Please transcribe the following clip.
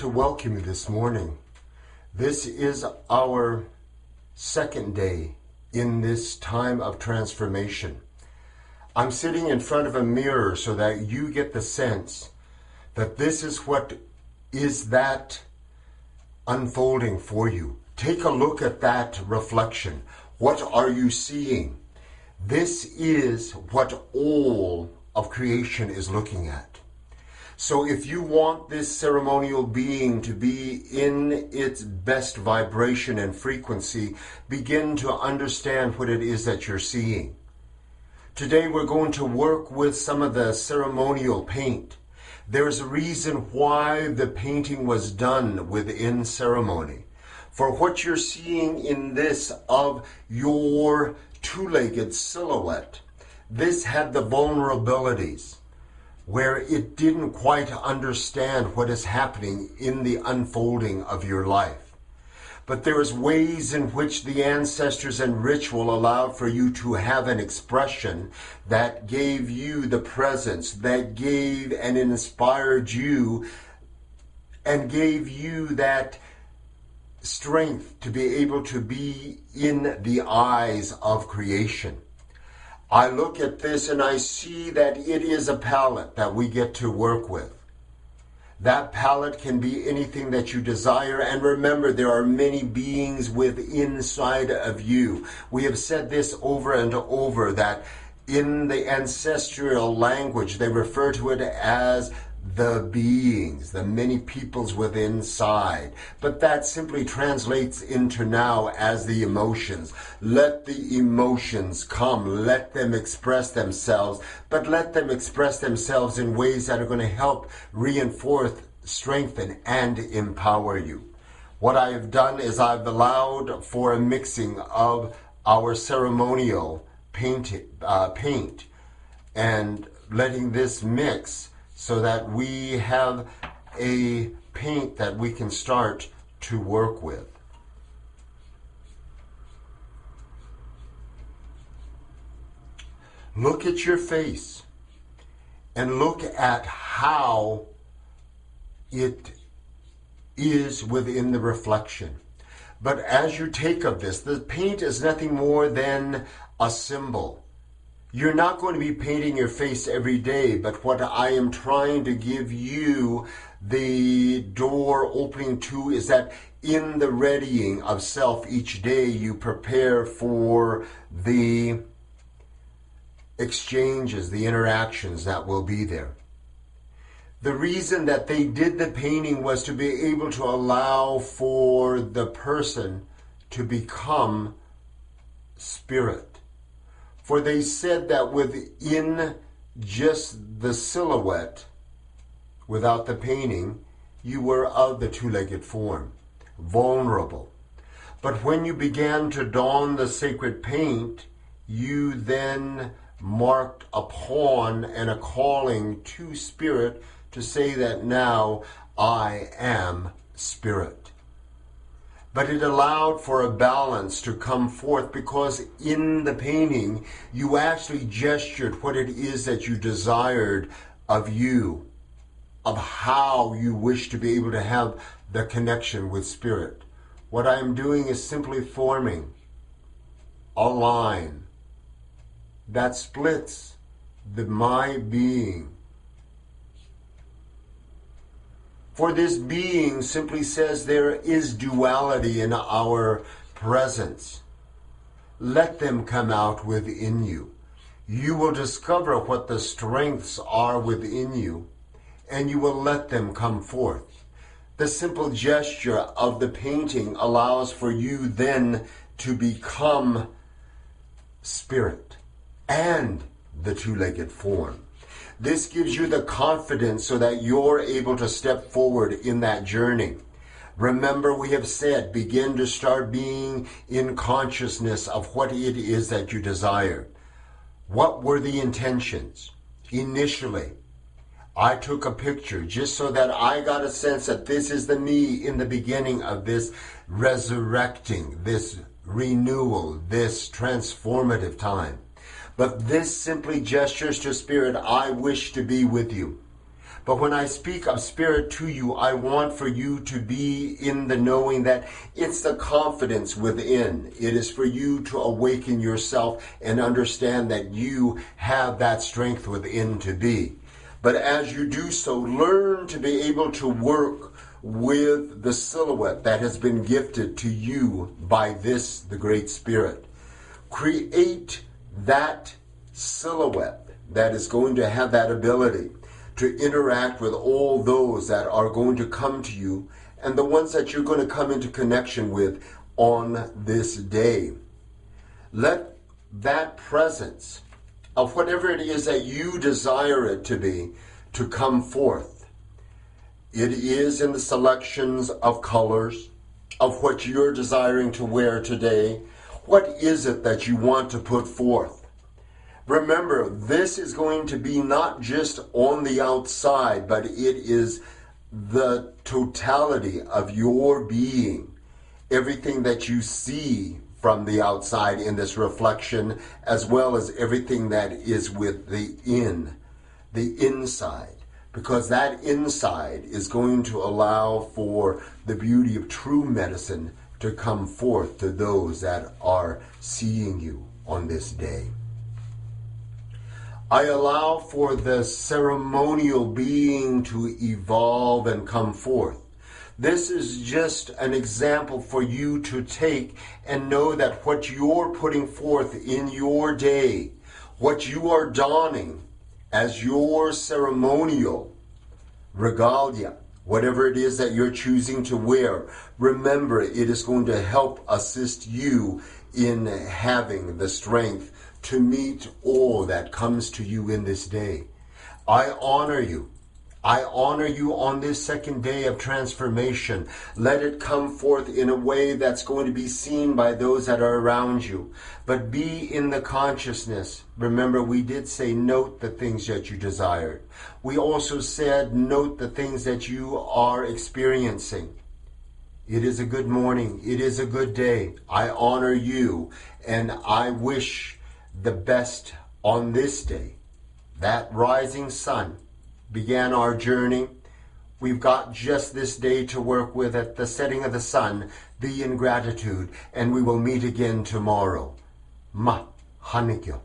to welcome you this morning. This is our second day in this time of transformation. I'm sitting in front of a mirror so that you get the sense that this is what is that unfolding for you. Take a look at that reflection. What are you seeing? This is what all of creation is looking at. So if you want this ceremonial being to be in its best vibration and frequency, begin to understand what it is that you're seeing. Today we're going to work with some of the ceremonial paint. There's a reason why the painting was done within ceremony. For what you're seeing in this of your two-legged silhouette, this had the vulnerabilities where it didn't quite understand what is happening in the unfolding of your life. But there's ways in which the ancestors and ritual allowed for you to have an expression that gave you the presence, that gave and inspired you and gave you that strength to be able to be in the eyes of creation. I look at this and I see that it is a palette that we get to work with. That palette can be anything that you desire. And remember, there are many beings inside of you. We have said this over and over, that in the ancestral language, they refer to it as the beings, the many peoples within inside. But that simply translates into now as the emotions. Let the emotions come. Let them express themselves. But let them express themselves in ways that are going to help reinforce, strengthen, and empower you. What I have done is I've allowed for a mixing of our ceremonial paint and letting this mix so that we have a paint that we can start to work with. Look at your face and look at how it is within the reflection. But as you take of this, the paint is nothing more than a symbol. You're not going to be painting your face every day, but what I am trying to give you the door opening to is that in the readying of self each day, you prepare for the exchanges, the interactions that will be there. The reason that they did the painting was to be able to allow for the person to become spirit. For they said that within just the silhouette, without the painting, you were of the two-legged form, vulnerable. But when you began to don the sacred paint, you then marked upon and a calling to spirit to say that now I am spirit. But it allowed for a balance to come forth because in the painting, you actually gestured what it is that you desired of you, of how you wish to be able to have the connection with spirit. What I am doing is simply forming a line that splits my being. For this being simply says there is duality in our presence. Let them come out within you. You will discover what the strengths are within you, and you will let them come forth. The simple gesture of the painting allows for you then to become spirit and the two-legged form. This gives you the confidence so that you're able to step forward in that journey. Remember, we have said, begin to start being in consciousness of what it is that you desire. What were the intentions? Initially, I took a picture just so that I got a sense that this is the me in the beginning of this resurrecting, this renewal, this transformative time. But this simply gestures to spirit, I wish to be with you. But when I speak of spirit to you, I want for you to be in the knowing that it's the confidence within. It is for you to awaken yourself and understand that you have that strength within to be. But as you do so, learn to be able to work with the silhouette that has been gifted to you by this, the Great Spirit. Create that silhouette that is going to have that ability to interact with all those that are going to come to you and the ones that you're going to come into connection with on this day. Let that presence of whatever it is that you desire it to be, to come forth. It is in the selections of colors, of what you're desiring to wear today. What is it that you want to put forth? Remember, this is going to be not just on the outside, but it is the totality of your being. Everything that you see from the outside in this reflection, as well as everything that is with the inside. Because that inside is going to allow for the beauty of true medicine to come forth to those that are seeing you on this day. I allow for the ceremonial being to evolve and come forth. This is just an example for you to take and know that what you're putting forth in your day, what you are donning as your ceremonial regalia, whatever it is that you're choosing to wear, remember it is going to help assist you in having the strength to meet all that comes to you in this day. I honor you. I honor you on this second day of transformation. Let it come forth in a way that's going to be seen by those that are around you. But be in the consciousness. Remember, we did say note the things that you desired. We also said note the things that you are experiencing. It is a good morning. It is a good day. I honor you, and I wish the best on this day. That rising sun began our journey. We've got just this day to work with. At the setting of the sun, be in gratitude, and we will meet again tomorrow. Ma Hanikyo.